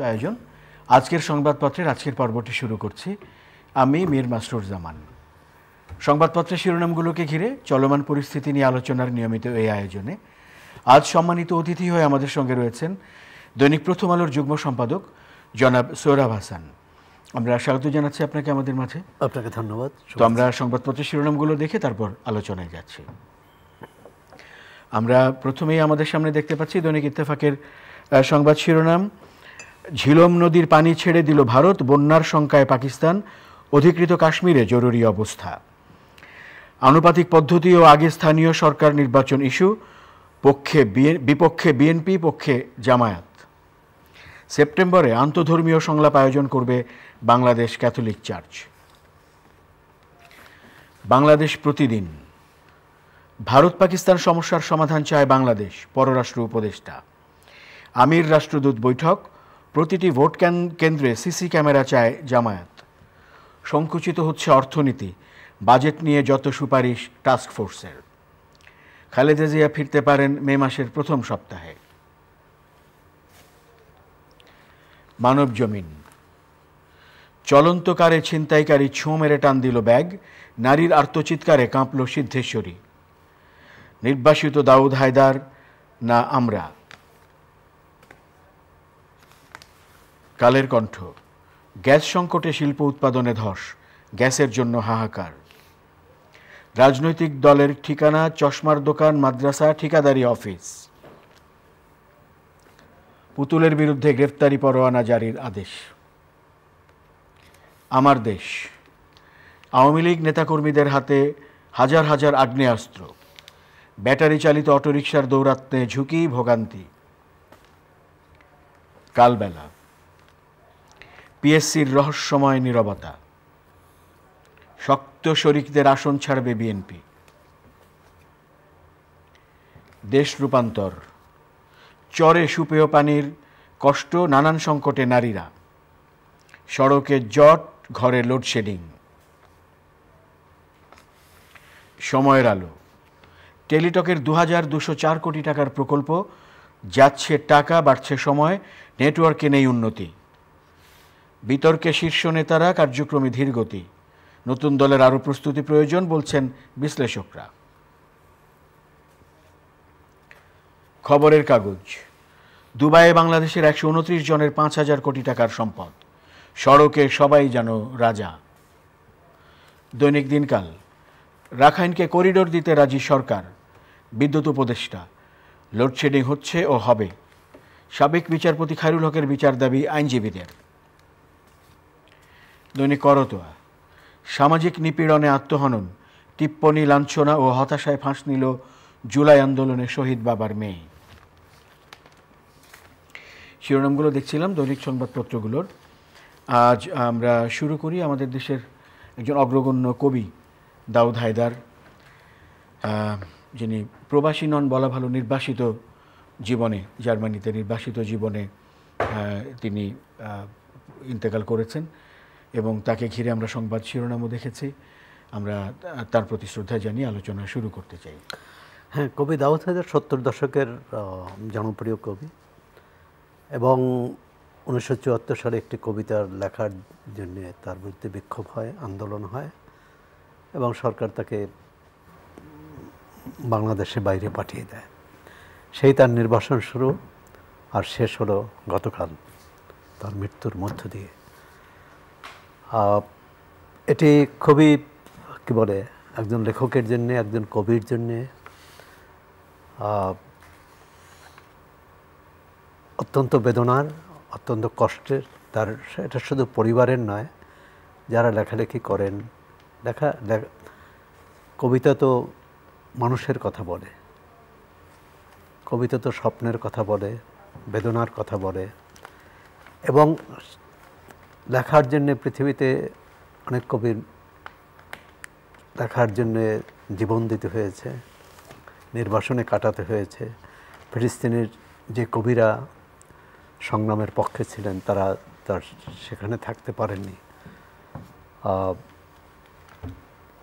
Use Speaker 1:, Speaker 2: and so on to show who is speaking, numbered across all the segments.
Speaker 1: আয়োজন আজকের সংবাদপত্রের আজকের পর্বটি শুরু করছি। আমি মীর মাসরুর জামান। সংবাদপত্রের শিরোনামগুলোকে ঘিরে চলমান পরিস্থিতি নিয়ে আলোচনার নিয়মিত এই আয়োজনে আজ সম্মানিত অতিথি হয়ে আমাদের সঙ্গে রয়েছেন দৈনিক প্রথম আলোর যুগ্ম সম্পাদক জনাব সোহরাব হাসান। আমরা স্বাগত জানাচ্ছি আপনাকে আমাদের মাঝে।
Speaker 2: আপনাকে ধন্যবাদ।
Speaker 1: তো আমরা সংবাদপত্রের শিরোনামগুলো দেখে তারপর আলোচনায় যাচ্ছি। আমরা প্রথমেই আমাদের সামনে দেখতে পাচ্ছি দৈনিক ইত্তেফাকের সংবাদ শিরোনাম, ঝিলম নদীর পানি ছেড়ে দিল ভারত, বন্যার শঙ্কায় পাকিস্তান, অধিকৃত কাশ্মীরে জরুরি অবস্থা। আনুপাতিক পদ্ধতি ও আগে স্থানীয় সরকার নির্বাচন ইস্যু, বিপক্ষে বিএনপি, পক্ষে জামায়াত। সেপ্টেম্বরে আন্তধর্মীয় সংলাপ আয়োজন করবে বাংলাদেশ ক্যাথলিক চার্চ। বাংলাদেশ প্রতিদিন, ভারত পাকিস্তান সমস্যার সমাধান চায় বাংলাদেশ, পররাষ্ট্র উপদেষ্টা। আমির রাষ্ট্রদূত বৈঠক, প্রতিটি ভোট কেন্দ্রে সিসি ক্যামেরা চায় জামায়াত। সংকুচিত হচ্ছে অর্থনীতি, বাজেট নিয়ে যত সুপারিশ টাস্কফোর্সের। খালেদা জিয়া ফিরতে পারেন মে মাসের প্রথম সপ্তাহে। মানব জমিন, চলন্ত কারে ছিনতাইকারী ছোঁ মেরে টান দিল ব্যাগ, নারীর আর্তচিৎকারে কাঁপল সিদ্ধেশ্বরী। নির্বাসিত দাউদ হায়দার না আমরা। কালের কণ্ঠ, গ্যাস সংকটে শিল্প উৎপাদনে ধস, গ্যাসের জন্য হাহাকার। রাজনৈতিক দলের ঠিকানা চশমার দোকান, মাদ্রাসা, ঠিকাদারি অফিস। পুতুলের বিরুদ্ধে গ্রেফতারি পরোয়ানা জারির আদেশ। আমার দেশ, আওয়ামী লীগ নেতাকর্মীদের হাতে হাজার হাজার আগ্নেয়াস্ত্র, ব্যাটারি চালিত অটোরিকশার দৌরাত্ম্যে ঝুঁকি, ভোগান্তি। কালবেলা, পিএসসির রহস্যময় নীরবতা, শক্ত শরিকদের আসন ছাড়বে বিএনপি। দেশ রূপান্তর, চরে সুপেয় পানির কষ্ট, নানান সংকটে নারীরা। সড়কে জট, ঘরে লোডশেডিং। সময়ের আলো, টেলিটকের 2204 কোটি টাকার প্রকল্প, যাচ্ছে টাকা, বাড়ছে সময়, নেটওয়ার্কে নেই উন্নতি। বিতর্কে শীর্ষ নেতারা, কার্যক্রমে ধীরগতি। নতুন দলের আরও প্রস্তুতি প্রয়োজন বলছেন বিশ্লেষকরা। খবরের কাগজ, দুবাইয়ে বাংলাদেশের 129 জনের 5000 কোটি টাকার সম্পদ, সড়কে সবাই যেন রাজা। দৈনিক দিনকাল, রাখাইনকে করিডোর দিতে রাজি সরকার, বিদ্যুৎ উপদেষ্টা। লোডশেডিং হচ্ছে ও হবে, সাবেক বিচারপতি খায়রুল হকের বিচার দাবি আইনজীবীদের। দৈনিক করতোয়া, সামাজিক নিপীড়নে আত্মহনন, টিপ্পনী, লাঞ্ছনা ও হতাশায় ফাঁস নিল জুলাই আন্দোলনে শহীদ বাবার মেয়ে। শিরোনামগুলো দেখছিলাম দৈনিক সংবাদপত্রগুলোর। আজ আমরা শুরু করি আমাদের দেশের একজন অগ্রগণ্য কবি দাউদ হায়দার, যিনি প্রবাসী নন বলা ভালো, নির্বাসিত জীবনে, জার্মানিতে নির্বাসিত জীবনে তিনি ইন্তেকাল করেছেন এবং তাকে ঘিরে আমরা সংবাদ শিরোনামও দেখেছি। আমরা তার প্রতি শ্রদ্ধা জানিয়ে আলোচনা শুরু করতে চাই।
Speaker 2: হ্যাঁ, কবি দাউদ হায়দার 70 দশকের জনপ্রিয় কবি এবং 1974 সালে একটি কবিতা লেখার জন্য তার বিরুদ্ধে বিক্ষোভ হয়, আন্দোলন হয় এবং সরকার তাকে বাংলাদেশে বাইরে পাঠিয়ে দেয়। সেই তার নির্বাসন শুরু আর শেষ হলো গতকাল তার মৃত্যুর মধ্য দিয়ে। এটি খুবই কী বলে, একজন লেখকের জন্যে, একজন কবির জন্যে অত্যন্ত বেদনার, অত্যন্ত কষ্টের। তার এটা শুধু পরিবারের নয়, যারা লেখালেখি করেন। কবিতা তো মানুষের কথা বলে, কবিতা তো স্বপ্নের কথা বলে, বেদনার কথা বলে এবং লেখার জন্যে পৃথিবীতে অনেক কবির লেখার জন্যে জীবন দিতে হয়েছে, নির্বাসনে কাটাতে হয়েছে। ফিলিস্তিনের যে কবিরা সংগ্রামের পক্ষে ছিলেন তারা তার সেখানে থাকতে পারেননি।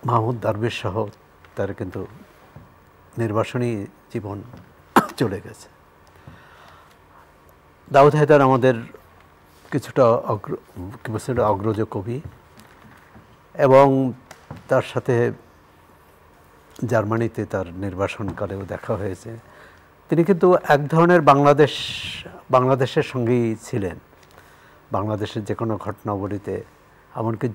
Speaker 2: মাহমুদ দারবেশ সহ তার কিন্তু নির্বাসনী জীবন চলে গেছে। দাউদ হায়দার আমাদের কিছুটা অগ্রজ কবি, এবং তার সাথে জার্মানিতে তার নির্বাসনকালেও দেখা হয়েছে। তিনি কিন্তু এক ধরনের বাংলাদেশের সঙ্গেই ছিলেন। বাংলাদেশের যে কোনো ঘটনাবলিতে, এমনকি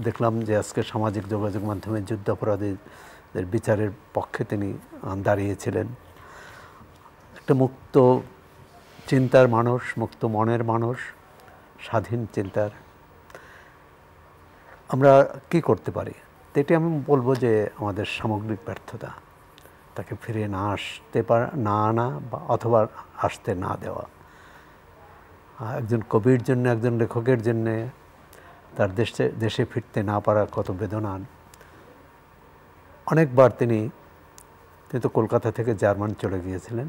Speaker 2: দেখলাম যে আজকে সামাজিক যোগাযোগ মাধ্যমে যুদ্ধাপরাধীদের বিচারের পক্ষে তিনি দাঁড়িয়েছিলেন। একটা মুক্ত চিন্তার মানুষ, মুক্ত মনের মানুষ, স্বাধীন চিন্তার। আমরা কি করতে পারি? এটি আমি বলবো যে আমাদের সামগ্রিক ব্যর্থতা, তাকে ফিরে না আনা বা অথবা আসতে না দেওয়া। একজন কবির জন্য, একজন লেখকের জন্যে তার দেশে ফিরতে না পারা কত বেদনান। অনেকবার তিনি তো কলকাতা থেকে জার্মান চলে গিয়েছিলেন,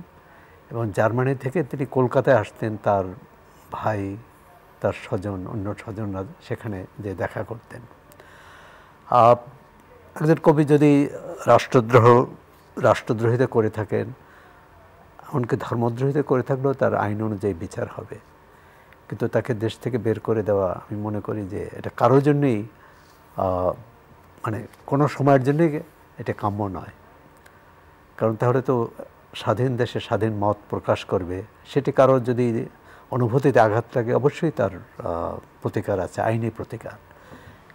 Speaker 2: এবং জার্মানি থেকে তিনি কলকাতায় আসতেন। তার ভাই, তার স্বজন, অন্য স্বজনরা সেখানে যে দেখা করতেন। একজন কবি যদি রাষ্ট্রদ্রোহিতা করে থাকেন, এমনকি ধর্মদ্রোহিতা করে থাকলেও তার আইন অনুযায়ী বিচার হবে। কিন্তু তাকে দেশ থেকে বের করে দেওয়া, আমি মনে করি যে এটা কারোর জন্যই, মানে কোনো সময়ের জন্যই এটা কাম্য নয়। কারণ তাহলে তো স্বাধীন দেশে স্বাধীন মত প্রকাশ করবে, সেটি কারোর যদি অনুভূতিতে আঘাত লাগে অবশ্যই তার প্রতিকার আছে, আইনি প্রতিকার।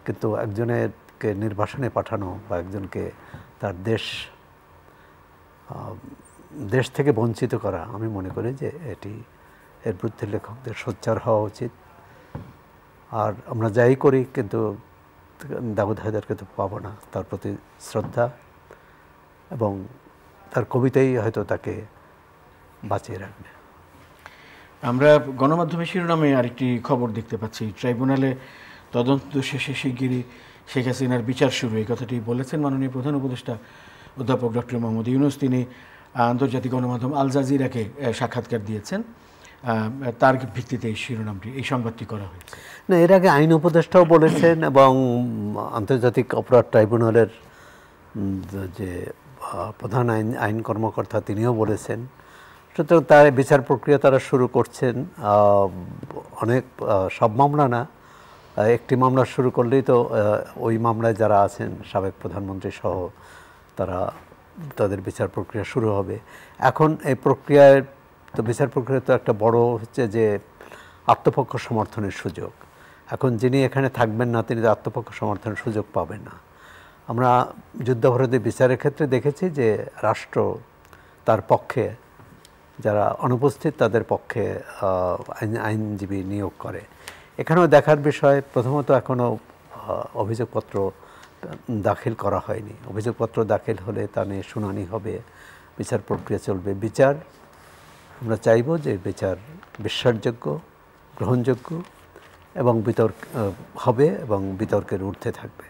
Speaker 2: কিন্তু একজনকে নির্বাসনে পাঠানো বা একজনকে তার দেশ থেকে বঞ্চিত করা, আমি মনে করি যে এর বিরুদ্ধে লেখকদের সোচ্চার হওয়া উচিত। আর আমরা যাই করি, কিন্তু দাউদ হায়দারকে তো পাবো না। তার প্রতি শ্রদ্ধা, এবং তার কবিতাই হয়তো তাকে বাঁচিয়ে রাখবে।
Speaker 1: আমরা গণমাধ্যমের শিরোনামে আরেকটি খবর দেখতে পাচ্ছি, ট্রাইব্যুনালে তদন্ত শেষে শিগগিরই শেখ হাসিনার বিচার শুরু, এই কথাটি বলেছেন মাননীয় প্রধান উপদেষ্টা অধ্যাপক ডক্টর মোহাম্মদ ইউনূস। তিনি আন্তর্জাতিক গণমাধ্যম আল জাজিরাকে সাক্ষাৎকার দিয়েছেন। তার ভিত্তিতে এই সংবাদটি করা হয়েছে।
Speaker 2: না, এর আগে আইন উপদেষ্টাও বলেছেন, এবং আন্তর্জাতিক অপরাধ ট্রাইব্যুনালের যে প্রধান আইন কর্মকর্তা তিনিও বলেছেন। সুতরাং তার বিচার প্রক্রিয়া তারা শুরু করছেন। অনেক, সব মামলা না, একটি মামলা শুরু করলেই তো ওই মামলায় যারা আছেন সাবেক প্রধানমন্ত্রী সহ তাদের বিচার প্রক্রিয়া শুরু হবে। এখন এই প্রক্রিয়ায় তো, বিচার প্রক্রিয়া তো একটা বড় হচ্ছে যে আত্মপক্ষ সমর্থনের সুযোগ। এখন যিনি এখানে থাকবেন না, তিনি তো আত্মপক্ষ সমর্থনের সুযোগ পাবেন না। আমরা যুদ্ধাপরাধী বিচারের ক্ষেত্রে দেখেছি যে রাষ্ট্র তার পক্ষে, যারা অনুপস্থিত তাদের পক্ষে আইনজীবী নিয়োগ করে। এখানেও দেখার বিষয়, প্রথমত এখনও অভিযোগপত্র দাখিল করা হয়নি। অভিযোগপত্র দাখিল হলে তা নিয়ে শুনানি হবে, বিচার প্রক্রিয়া চলবে। আমরা চাইব যে বিচার বিশ্বাসযোগ্য, গ্রহণযোগ্য এবং হবে এবং বিতর্কের ঊর্ধ্বে থাকবে।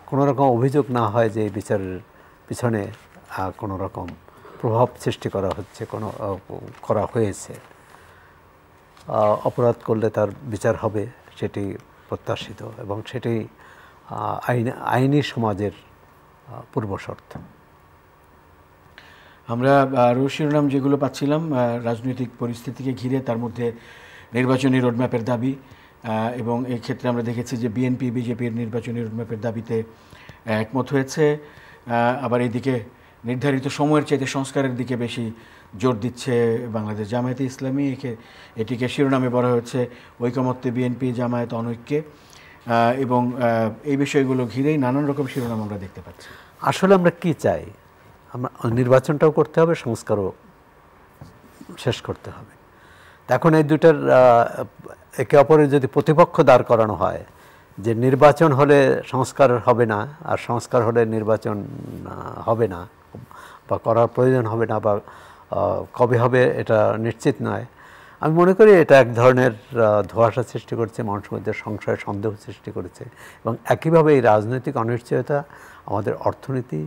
Speaker 2: কোনো রকম অভিযোগ না হয় যে এই বিচারের পিছনে কোনো রকম প্রভাব সৃষ্টি করা হয়েছে। অপরাধ করলে তার বিচার হবে, সেটি প্রত্যাশিত, এবং সেটি আইনি সমাজের পূর্বশর্ত।
Speaker 1: আমরা আরও শিরোনাম যেগুলো পাচ্ছিলাম রাজনৈতিক পরিস্থিতিকে ঘিরে, তার মধ্যে নির্বাচনী রোডম্যাপের দাবি, এবং এই ক্ষেত্রে আমরা দেখেছি যে বিএনপি বিজেপির নির্বাচনী রোডম্যাপের দাবিতে একমত হয়েছে। আবার এইদিকে নির্ধারিত সময়ের চাইতে সংস্কারের দিকে বেশি জোর দিচ্ছে বাংলাদেশ জামায়াতে ইসলামী। এটিকে শিরোনামে বলা হয়েছে ঐকমত্যে বিএনপি জামায়াত অনৈক্যে, এবং এই বিষয়গুলো ঘিরেই নানান রকম শিরোনাম আমরা দেখতে পাচ্ছি।
Speaker 2: আসলে আমরা কি চাই? আমরা নির্বাচনটাও করতে হবে, সংস্কারও শেষ করতে হবে। এখন এই দুটার একে অপরের যদি প্রতিপক্ষ দাঁড় করানো হয়, যে নির্বাচন হলে সংস্কার হবে না, আর সংস্কার হলে নির্বাচন হবে না বা করার প্রয়োজন হবে না, বা কবে হবে এটা নিশ্চিত নয়, আমি মনে করি এটা এক ধরনের ধোঁয়াশা সৃষ্টি করছে, মানুষের মধ্যে সংশয় সন্দেহ সৃষ্টি করেছে। এবং একইভাবে এই রাজনৈতিক অনিশ্চয়তা আমাদের অর্থনীতি,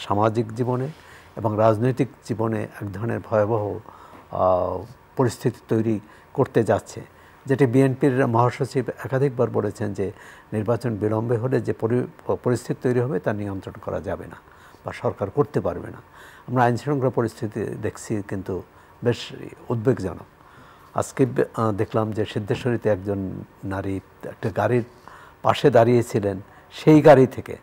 Speaker 2: সামাজিক জীবনে এবং রাজনৈতিক জীবনে এক ধরনের ভয়াবহ পরিস্থিতি তৈরি করতে যাচ্ছে, যেটি বিএনপির মহাসচিব একাধিকবার বলেছেন যে নির্বাচন বিলম্বে হলে যে পরিস্থিতি তৈরি হবে তা নিয়ন্ত্রণ করা যাবে না বা সরকার করতে পারবে না। আমরা আইনশৃঙ্খলা পরিস্থিতি দেখছি কিন্তু বেশ উদ্বেগজনক। আজকে দেখলাম যে সিদ্ধেশ্বরীতে একজন নারী একটা গাড়ির পাশে দাঁড়িয়েছিলেন, সেই গাড়ি থেকে,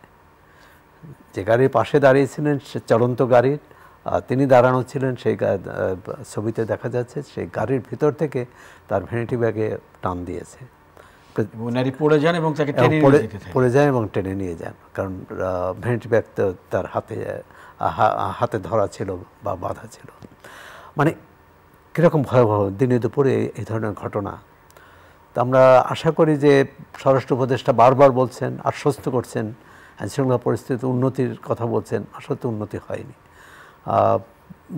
Speaker 2: যে গাড়ির পাশে দাঁড়িয়েছিলেন সে চলন্ত গাড়ির, তিনি দাঁড়ানো ছিলেন, সেই ছবিতে দেখা যাচ্ছে সেই গাড়ির ভিতর থেকে তার ভ্যানিটি ব্যাগে টান দিয়েছে,
Speaker 1: নারী পড়ে যান এবং তাকে
Speaker 2: পড়ে যায় এবং টেনে নিয়ে যান, কারণ ভ্যানিটি ব্যাগ তো তার হাতে ধরা ছিল বা বাঁধা ছিল। মানে কীরকম ভয়াবহ দিনে দুপুরে এই ধরনের ঘটনা। তা আমরা আশা করি যে স্বরাষ্ট্র উপদেষ্টা বারবার বলছেন, আশ্বস্ত করছেন, আইনশৃঙ্খলা পরিস্থিতি উন্নতির কথা বলছেন, আসলে তো উন্নতি হয়নি।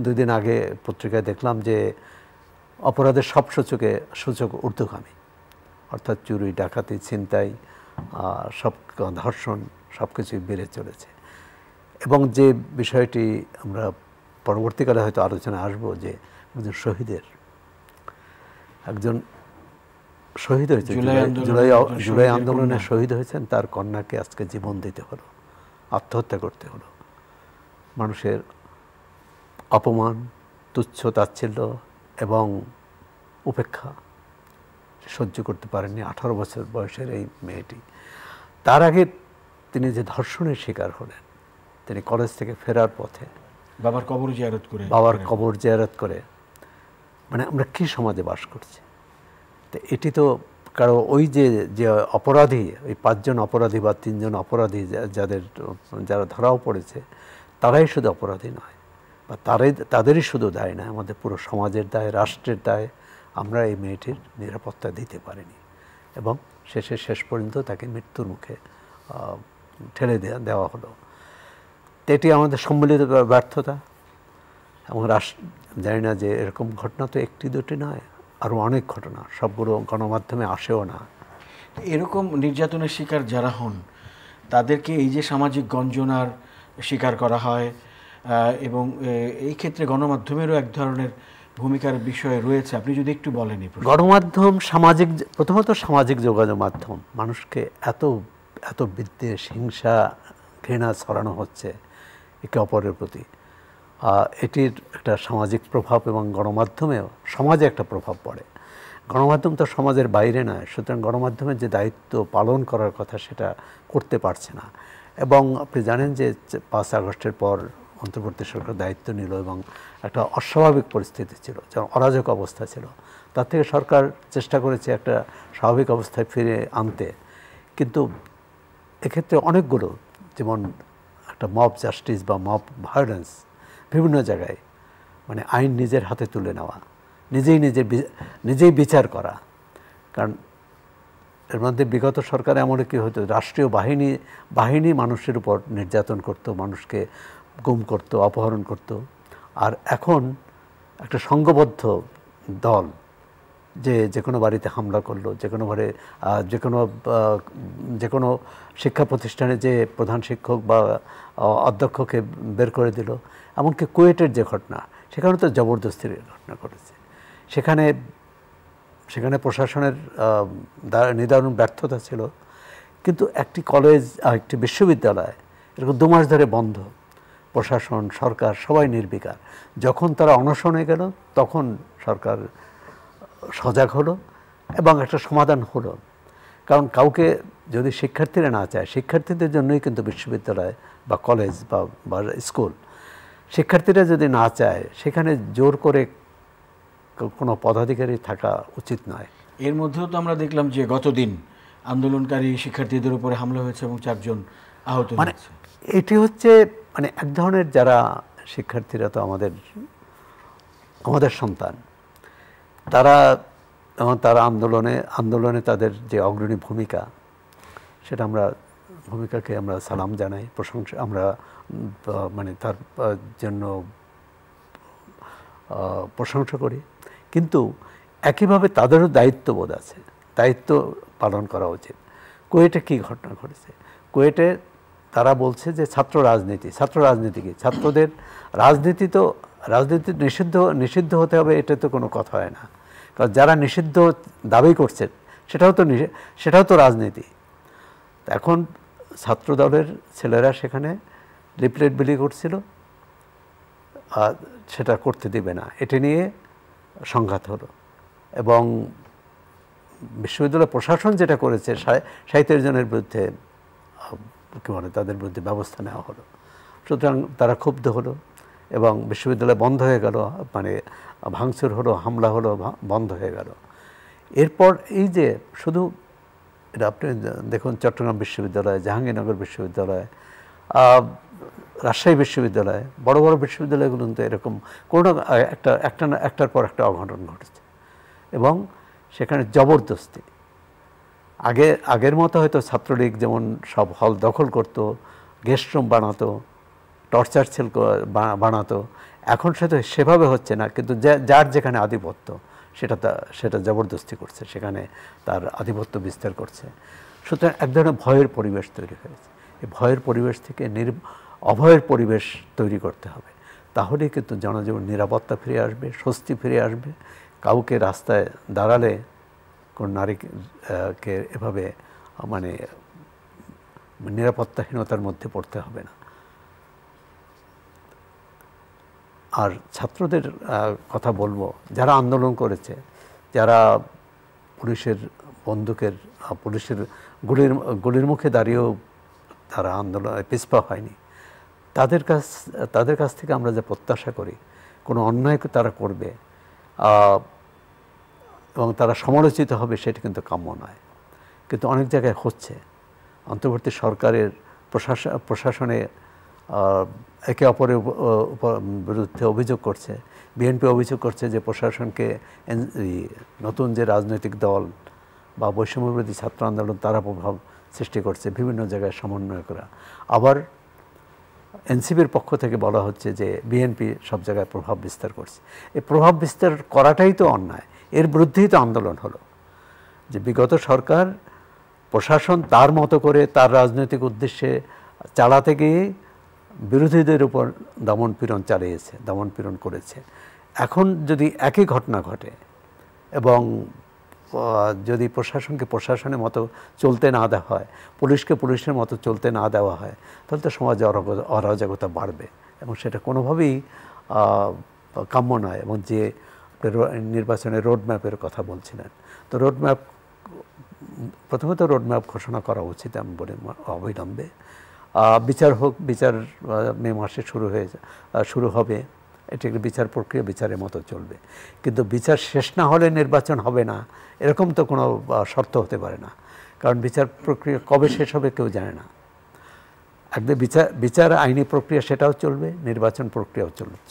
Speaker 2: 2 দিন আগে পত্রিকায় দেখলাম যে অপরাধের সব সূচক ঊর্ধ্বগামী, অর্থাৎ চুরি, ডাকাতি, ছিনতাই, সব ধর্ষণ সব কিছুই বেড়ে চলেছে। এবং যে বিষয়টি আমরা পরবর্তীকালে হয়তো আলোচনায় আসবো, যে একজন শহীদ হয়েছে, জুলাই আন্দোলনে শহীদ হয়েছেন, তার কন্যাকে আজকে জীবন দিতে হলো, আত্মহত্যা করতে হলো। মানুষের অপমান, তুচ্ছ তাচ্ছিল্য এবং উপেক্ষা সহ্য করতে পারেননি 18 বছর বয়সের এই মেয়েটি। তার আগে তিনি যে ধর্ষণের শিকার হলেন, তিনি কলেজ থেকে ফেরার পথে
Speaker 1: বাবার কবর জিয়ারত করে, মানে আমরা কি সমাজে বাস করছি। তো এটি তো কারো ওই যে অপরাধী, ওই 5 জন অপরাধী বা 3 জন অপরাধী যারা ধরাও পড়েছে, তারাই শুধু অপরাধী নয়, বা তাদেরই শুধু দায় নয়, আমাদের পুরো সমাজের দায়, রাষ্ট্রের দায়। আমরা এই মেয়েটির নিরাপত্তা দিতে পারিনি এবং শেষ পর্যন্ত তাকে মৃত্যুর মুখে ঠেলে দেওয়া হলো। এটি আমাদের সম্মিলিত ব্যর্থতা। এবং জানি না যে এরকম ঘটনা তো 1-2টি নয়, আরও অনেক ঘটনা, সবগুলো গণমাধ্যমে আসেও না। এরকম নির্যাতনের শিকার যারা হন, তাদেরকে এই যে সামাজিক গঞ্জনার শিকার করা হয়, এবং এই ক্ষেত্রে গণমাধ্যমেরও এক ধরনের ভূমিকার বিষয় রয়েছে, আপনি যদি একটু বলেন।
Speaker 2: গণমাধ্যম প্রথমত সামাজিক যোগাযোগ মাধ্যম, মানুষকে এত বিদ্বেষ, হিংসা, ঘৃণা ছড়ানো হচ্ছে একে অপরের প্রতি, এটির একটা সামাজিক প্রভাব, এবং গণমাধ্যমেও সমাজে একটা প্রভাব পড়ে। গণমাধ্যম তো সমাজের বাইরে নয়, সুতরাং গণমাধ্যমের যে দায়িত্ব পালন করার কথা সেটা করতে পারছে না। এবং আপনি জানেন যে 5 আগস্টের পর অন্তর্বর্তী সরকার দায়িত্ব নিল এবং একটা অস্বাভাবিক পরিস্থিতি ছিল, যেমন অরাজক অবস্থা ছিল। তার থেকে সরকার চেষ্টা করেছে একটা স্বাভাবিক অবস্থায় ফিরে আনতে, কিন্তু এক্ষেত্রে অনেকগুলো, যেমন একটা মব জাস্টিস বা মব ভায়োলেন্স বিভিন্ন জায়গায়, মানে আইন নিজের হাতে তুলে নেওয়া, নিজেই বিচার করা। কারণ এর মধ্যে বিগত সরকার এমন কি হতো, রাষ্ট্রীয় বাহিনী মানুষের উপর নির্যাতন করত, মানুষকে গুম করত, অপহরণ করত। আর এখন একটা সংঘবদ্ধ দল যে কোনো বাড়িতে হামলা করলো, যে কোনো শিক্ষা প্রতিষ্ঠানে যে প্রধান শিক্ষক বা অধ্যক্ষকে বের করে দিল। এমনকি কুয়েটের যে ঘটনা, সেখানে তো জবরদস্তির ঘটনা ঘটেছে। সেখানে প্রশাসনের নিদারুণ ব্যর্থতা ছিল, কিন্তু একটি কলেজ, একটি বিশ্ববিদ্যালয় এরকম 2 মাস ধরে বন্ধ, প্রশাসন, সরকার সবাই নির্বিকার। যখন তারা অনশনে গেল, তখন সরকার সজাগ হলো এবং একটা সমাধান হলো। কারণ কাউকে যদি শিক্ষার্থীরা না চায়, শিক্ষার্থীদের জন্যই কিন্তু বিশ্ববিদ্যালয় বা কলেজ বা স্কুল, শিক্ষার্থীরা যদি না চায়, সেখানে জোর করে কোনো পদাধিকারী থাকা উচিত নয়।
Speaker 1: এর মধ্যেও তো আমরা দেখলাম যে গতদিন আন্দোলনকারী শিক্ষার্থীদের উপরে হামলা হয়েছে এবং 4 জন আহত হয়েছে।
Speaker 2: এটি হচ্ছে মানে এক ধরনের, যারা শিক্ষার্থীরা তো আমাদের সন্তান, তারা আন্দোলনে তাদের যে অগ্রণী ভূমিকা, সেটা ভূমিকাকে আমরা সালাম জানাই, প্রশংসা, আমরা মানে তার জন্য প্রশংসা করি। কিন্তু একইভাবে তাদেরও দায়িত্ববোধ আছে, দায়িত্ব পালন করা উচিত। কুয়েটে কী ঘটনা ঘটেছে? কুয়েটে তারা বলছে যে ছাত্র রাজনীতি কি? ছাত্রদের রাজনীতি নিষিদ্ধ হতে হবে, এটা তো কোনো কথা হয় না। কারণ যারা নিষিদ্ধ দাবি করছেন, সেটাও তো রাজনীতি। এখন ছাত্র দলের ছেলেরা সেখানে লিফলেট বিলি করছিল, সেটা করতে দিবে না, এটা নিয়ে সংঘাত হলো। এবং বিশ্ববিদ্যালয় প্রশাসন যেটা করেছে 37 জনের বিরুদ্ধে কী বলে তাদের বিরুদ্ধে ব্যবস্থা নেওয়া হলো। সুতরাং তারা ক্ষুব্ধ হলো এবং বিশ্ববিদ্যালয় বন্ধ হয়ে গেল, মানে ভাঙচুর হলো, হামলা হলো, বন্ধ হয়ে গেল। এরপর এই যে শুধু এটা আপনি দেখুন, চট্টগ্রাম বিশ্ববিদ্যালয়, জাহাঙ্গীরনগর বিশ্ববিদ্যালয়, রাজশাহী বিশ্ববিদ্যালয়, বড় বড় বিশ্ববিদ্যালয়গুলো তো এরকম কোনো একটার পর একটা অঘটন ঘটেছে এবং সেখানে জবরদস্তি। আগের মতো হয়তো ছাত্রলীগ যেমন সব হল দখল করতো, গেস্ট রুম বানাতো, টর্চার সেল বানাতো, এখন সেভাবে হচ্ছে না, কিন্তু যার যেখানে আধিপত্য সেটা জবরদস্তি করছে, সেখানে তার আধিপত্য বিস্তার করছে। সুতরাং এক ধরনের ভয়ের পরিবেশ তৈরি হয়েছে। এই ভয়ের পরিবেশ থেকে অভয়ের পরিবেশ তৈরি করতে হবে, তাহলেই কিন্তু জনজীবন নিরাপত্তা ফিরে আসবে, স্বস্তি ফিরে আসবে। কাউকে রাস্তায় দাঁড়ালে কোন নারীকে এভাবে মানে নিরাপত্তাহীনতার মধ্যে পড়তে হবে না। আর ছাত্রদের কথা বলবো, যারা আন্দোলন করেছে, যারা পুলিশের গুলির মুখে দাঁড়িয়েও তারা আন্দোলনে পিছপা হয়নি, তাদের কাছ থেকে আমরা যে প্রত্যাশা করি কোনো অন্যায় তারা করবে এবং তারা সমালোচিত হবে, সেটা কিন্তু কাম্য নয়। কিন্তু অনেক জায়গায় হচ্ছে। অন্তর্বর্তী সরকারের প্রশাসনে একে অপরের বিরুদ্ধে অভিযোগ করছে। বিএনপি অভিযোগ করছে যে প্রশাসনকে নতুন যে রাজনৈতিক দল বা বৈষম্যবিরোধী ছাত্র আন্দোলন তারা প্রভাব সৃষ্টি করছে, বিভিন্ন জায়গায় সমন্বয়করা। আবার এনসিপির পক্ষ থেকে বলা হচ্ছে যে বিএনপি সব জায়গায় প্রভাব বিস্তার করছে। এই প্রভাব বিস্তার করাটাই তো অন্যায়, এর বিরুদ্ধেই তো আন্দোলন হলো। যে বিগত সরকার প্রশাসন তার মতো করে তার রাজনৈতিক উদ্দেশ্যে চালাতে গিয়ে বিরোধীদের উপর দমন পীড়ন করেছে। এখন যদি একই ঘটনা ঘটে এবং যদি প্রশাসনকে প্রশাসনের মতো চলতে না দেওয়া হয়, পুলিশকে পুলিশের মতো চলতে না দেওয়া হয়, তাহলে তো সমাজে অরাজকতা বাড়বে এবং সেটা কোনোভাবেই কাম্য নয়। এবং যে নির্বাচনের রোডম্যাপের কথা বলছিলেন, তো প্রথমত রোডম্যাপ ঘোষণা করা উচিত আমি বলে অবিলম্বে। বিচার হোক, বিচার মে মাসে শুরু হবে, এটি একটি বিচার প্রক্রিয়া, বিচারের মতো চলবে। কিন্তু বিচার শেষ না হলে নির্বাচন হবে না, এরকম তো কোনো শর্ত হতে পারে না। কারণ বিচার প্রক্রিয়া কবে শেষ হবে কেউ জানে না। একদম বিচার আইনি প্রক্রিয়া সেটাও চলবে, নির্বাচন প্রক্রিয়াও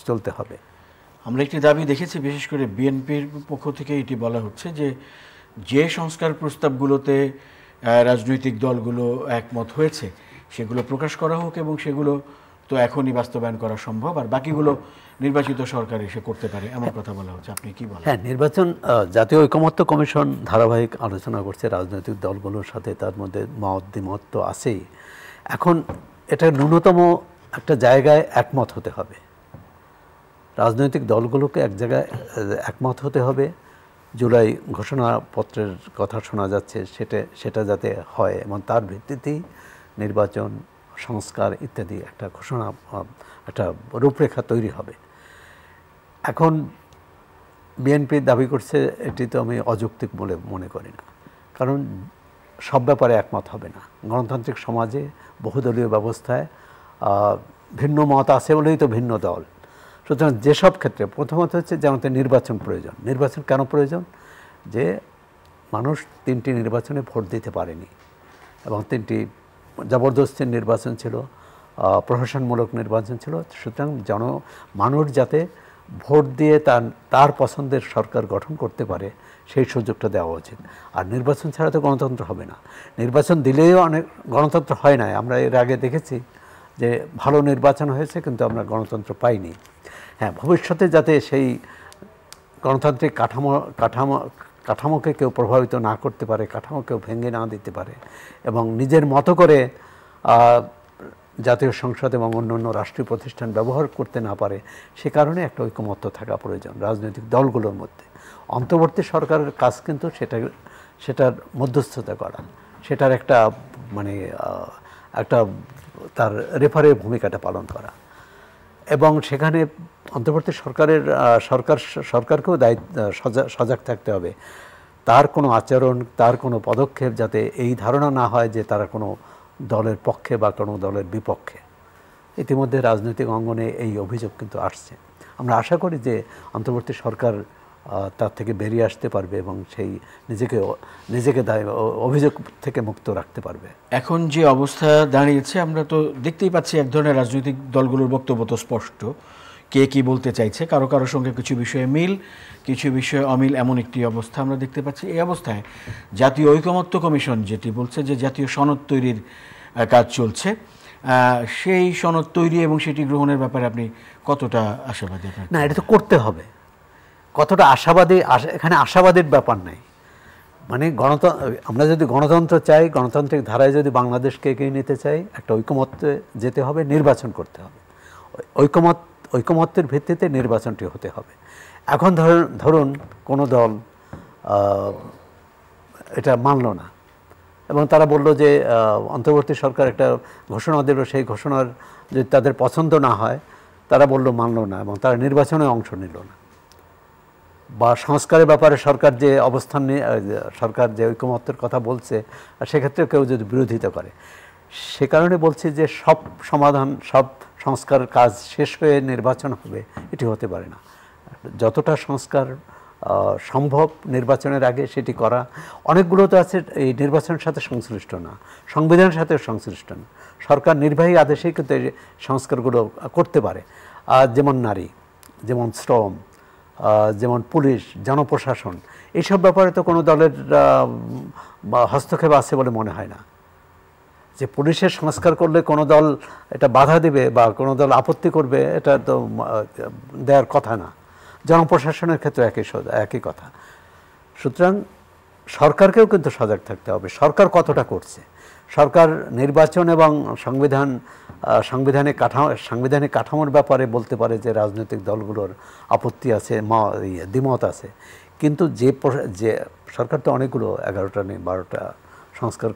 Speaker 2: চলতে হবে।
Speaker 1: আমরা একটি দাবি দেখেছি, বিশেষ করে বিএনপির পক্ষ থেকে এটি বলা হচ্ছে যে সংস্কার প্রস্তাবগুলোতে রাজনৈতিক দলগুলো একমত হয়েছে সেগুলো প্রকাশ করা হোক এবং সেগুলো তো এখনই বাস্তবায়ন করা সম্ভব, আর বাকিগুলো নির্বাচিত সরকার এসে করতে পারে, এমন কথা বলা হচ্ছে। আপনি কি বলেন?
Speaker 2: হ্যাঁ, নির্বাচন জাতীয় ঐকমত্য কমিশন ধারাবাহিক আলোচনা করছে রাজনৈতিক দলগুলোর সাথে, তার মধ্যে দ্বিমত তো আছেই। এখন এটা ন্যূনতম একটা জায়গায় একমত হতে হবে, রাজনৈতিক দলগুলোকে এক জায়গায় একমত হতে হবে। জুলাই ঘোষণাপত্রের কথা শোনা যাচ্ছে, সেটা যাতে হয় এবং তার ভিত্তিতেই নির্বাচন, সংস্কার ইত্যাদি একটা রূপরেখা তৈরি হবে। এখন বিএনপি দাবি করছে, এটি তো আমি অযৌক্তিক বলে মনে করি না, কারণ সব ব্যাপারে একমত হবে না। গণতান্ত্রিক সমাজে বহুদলীয় ব্যবস্থায় ভিন্ন মত আছে বলেই তো ভিন্ন দল। সুতরাং যেসব ক্ষেত্রে প্রথমত হচ্ছে যেমন নির্বাচন প্রয়োজন। নির্বাচন কেন প্রয়োজন? যে মানুষ 3টি নির্বাচনে ভোট দিতে পারেনি এবং 3টি জবরদস্তির নির্বাচন ছিল, প্রহসনমূলক নির্বাচন ছিল। সুতরাং মানুষ যাতে ভোট দিয়ে তার পছন্দের সরকার গঠন করতে পারে সেই সুযোগটা দেওয়া উচিত। আর নির্বাচন ছাড়া তো গণতন্ত্র হবে না। নির্বাচন দিলেও অনেক গণতন্ত্র হয় না। আমরা এর আগে দেখেছি যে ভালো নির্বাচন হয়েছে কিন্তু আমরা গণতন্ত্র পাইনি। হ্যাঁ, ভবিষ্যতে যাতে সেই গণতান্ত্রিক কাঠামোকে কেউ প্রভাবিত না করতে পারে, কাঠামো কেউ ভেঙে না দিতে পারে এবং নিজের মতো করে জাতীয় সংসদ এবং অন্যান্য রাষ্ট্রীয় প্রতিষ্ঠান ব্যবহার করতে না পারে, সে কারণে একটা ঐকমত্য থাকা প্রয়োজন রাজনৈতিক দলগুলোর মধ্যে। অন্তর্বর্তী সরকারের কাজ কিন্তু সেটার মধ্যস্থতা করা, সেটার একটা তার রেফারের ভূমিকাটা পালন করা এবং সেখানে অন্তর্বর্তী সরকারকেও সজাগ থাকতে হবে। তার কোনো আচরণ, তার কোনো পদক্ষেপ যাতে এই ধারণা না হয় যে তারা কোনো দলের পক্ষে বা কোনো দলের বিপক্ষে। ইতিমধ্যে রাজনৈতিক অঙ্গনে এই অভিযোগ কিন্তু আসছে। আমরা আশা করি যে অন্তর্বর্তী সরকার তার থেকে বেরিয়ে আসতে পারবে এবং সেই নিজেকে অভিযোগ থেকে মুক্ত রাখতে পারবে।
Speaker 1: এখন যে অবস্থা দাঁড়িয়েছে আমরা তো দেখতেই পাচ্ছি, এক ধরনের রাজনৈতিক দলগুলোর বক্তব্য তো স্পষ্ট, কে কি বলতে চাইছে, কারো কারোর সঙ্গে কিছু বিষয়ে মিল, কিছু বিষয়ে অমিল, এমন একটি অবস্থা আমরা দেখতে পাচ্ছি। এই অবস্থায় জাতীয় ঐকমত্য কমিশন যেটি বলছে যে জাতীয় সনদ তৈরির কাজ চলছে, সেই সনদ তৈরি এবং সেটি গ্রহণের ব্যাপারে আপনি কতটা আশাবাদী?
Speaker 2: না, এটা তো করতে হবে। কতটা আশাবাদী, এখানে আশাবাদীর ব্যাপার নাই। মানে আমরা যদি গণতন্ত্র চাই, গণতান্ত্রিক ধারায় যদি বাংলাদেশকে এগিয়ে নিতে চাই, একটা ঐকমত্যে যেতে হবে, নির্বাচন করতে হবে। ঐকমত্যের ভিত্তিতে নির্বাচনটি হতে হবে। এখন ধরুন কোনো দল এটা মানল না এবং তারা বলল যে অন্তর্বর্তী সরকার একটা ঘোষণা দেবে, সেই ঘোষণার যদি তাদের পছন্দ না হয়, তারা বলল মানল না এবং তারা নির্বাচনে অংশ নিল না। বা সংস্কারের ব্যাপারে সরকার যে অবস্থান নিয়ে, সরকার যে ঐকমত্যের কথা বলছে, সেক্ষেত্রে কেউ যদি বিরোধিতা করে, সে কারণে বলছি যে সব সংস্কার কাজ শেষ হয়ে নির্বাচন হবে, এটি হতে পারে না। যতটা সংস্কার সম্ভব নির্বাচনের আগে সেটি করা। অনেকগুলো তো আছে এই নির্বাচনের সাথে সংশ্লিষ্ট না, সংবিধানের সাথে সংশ্লিষ্ট না। সরকার নির্বাহী আদেশেই কিন্তু এই সংস্কারগুলো করতে পারে। যেমন নারী, যেমন শ্রম, যেমন পুলিশ, জনপ্রশাসন, এইসব ব্যাপারে তো কোনো দলের হস্তক্ষেপ আছে বলে মনে হয় না। যে পুলিশের সংস্কার করলে কোনো দল এটা বাধা দেবে বা কোনো দল আপত্তি করবে, এটা তো দেওয়ার কথা না। জনপ্রশাসনের ক্ষেত্রে একই কথা। সুতরাং সরকারকেও কিন্তু সজাগ থাকতে হবে। সরকার কতটা করছে? সরকার নির্বাচন এবং সাংবিধানিক কাঠামোর ব্যাপারে বলতে পারে যে রাজনৈতিক দলগুলোর আপত্তি আছে, দ্বিমত আছে, কিন্তু যে সরকার তো অনেকগুলো 11টা নেই 12টা সংস্কার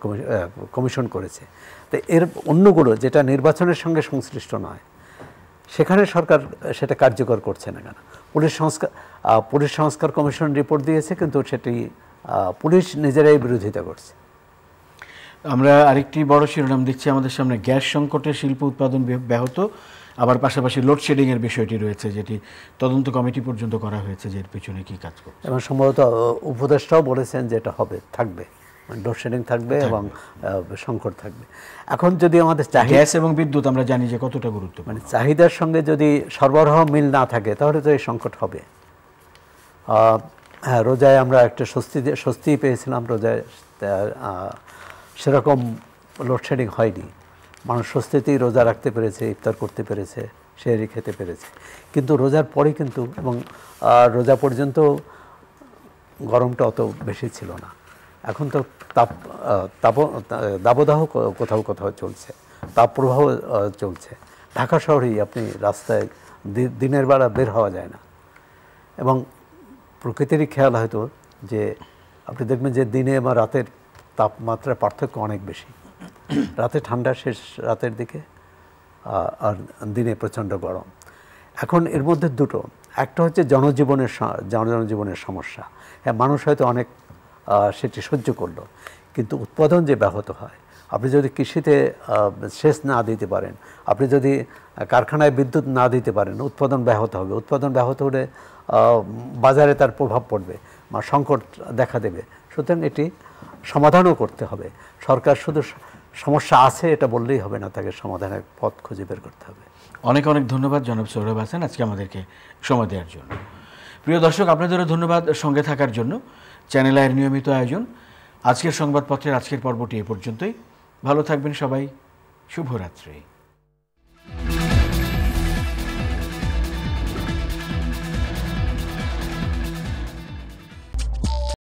Speaker 2: কমিশন করেছে। তো এর অন্যগুলো যেটা নির্বাচনের সঙ্গে সংশ্লিষ্ট নয়, সেখানে সরকার সেটা কার্যকর করছে না কেন? পুলিশ সংস্কার কমিশন রিপোর্ট দিয়েছে, কিন্তু সেটি পুলিশ নিজেরাই বিরোধিতা করছে।
Speaker 1: আমরা আরেকটি বড় শিরোনাম দেখছি আমাদের সামনে, গ্যাস সংকটে শিল্প উৎপাদন ব্যাহত, আবার পাশাপাশি লোডশেডিংয়ের বিষয়টি রয়েছে, যেটি তদন্ত কমিটি পর্যন্ত করা হয়েছে, যে এর পেছনে কী কাজ করছে।
Speaker 2: এবং সম্ভবত উপদেষ্টাও বলেছেন যে এটা থাকবে, লোডশেডিং থাকবে এবং সংকট থাকবে। এখন যদি আমাদের
Speaker 1: গ্যাস এবং বিদ্যুৎ আমরা জানি যে কতটা গুরুত্বপূর্ণ,
Speaker 2: মানে চাহিদার সঙ্গে যদি সরবরাহ মিল না থাকে, তাহলে তো এই সংকট হবে। হ্যাঁ, রোজায় আমরা একটা স্বস্তি পেয়েছিলাম। রোজায় সেরকম লোডশেডিং হয়নি, মানুষ স্বস্তিতেই রোজা রাখতে পেরেছে, ইফতার করতে পেরেছে, সেহরি খেতে পেরেছে। কিন্তু রোজার পরে কিন্তু, এবং রোজা পর্যন্ত গরমটা অত বেশি ছিল না। এখন তো দাবদাহ কোথাও কোথাও চলছে, তাপপ্রবাহ চলছে। ঢাকা শহরেই আপনি রাস্তায় দিনের বেলা বের হওয়া যায় না। এবং প্রকৃতিরই খেয়াল হয়তো যে আপনি দেখবেন যে দিনে বা রাতের তাপমাত্রার পার্থক্য অনেক বেশি। রাতে ঠান্ডা, শেষ রাতের দিকে, আর দিনে প্রচণ্ড গরম। এখন এর মধ্যে দুটো, একটা হচ্ছে জনজীবনের সমস্যা। হ্যাঁ, মানুষ হয়তো অনেক সেটি সহ্য করলো, কিন্তু উৎপাদন যে ব্যাহত হয়, আপনি যদি কৃষিতে সেচ না দিতে পারেন, আপনি যদি কারখানায় বিদ্যুৎ না দিতে পারেন, উৎপাদন ব্যাহত হবে। উৎপাদন ব্যাহত হলে বাজারে তার প্রভাব পড়বে বা সংকট দেখা দেবে। সুতরাং এটি সমাধানও করতে হবে। সরকার শুধু সমস্যা আছে এটা বললেই হবে না, তাকে সমাধানের পথ খুঁজে বের করতে হবে।
Speaker 1: অনেক অনেক ধন্যবাদ জনাব সোহরাব হাসান আজকে আমাদেরকে সময় দেওয়ার জন্য। প্রিয় দর্শক, আপনাদেরও ধন্যবাদ সঙ্গে থাকার জন্য। চ্যানেল আইয়ের নিয়মিত আয়োজন আজকের সংবাদপত্রের আজকের পর্বটি এ পর্যন্তই। ভালো থাকবেন সবাই, শুভরাত্রি।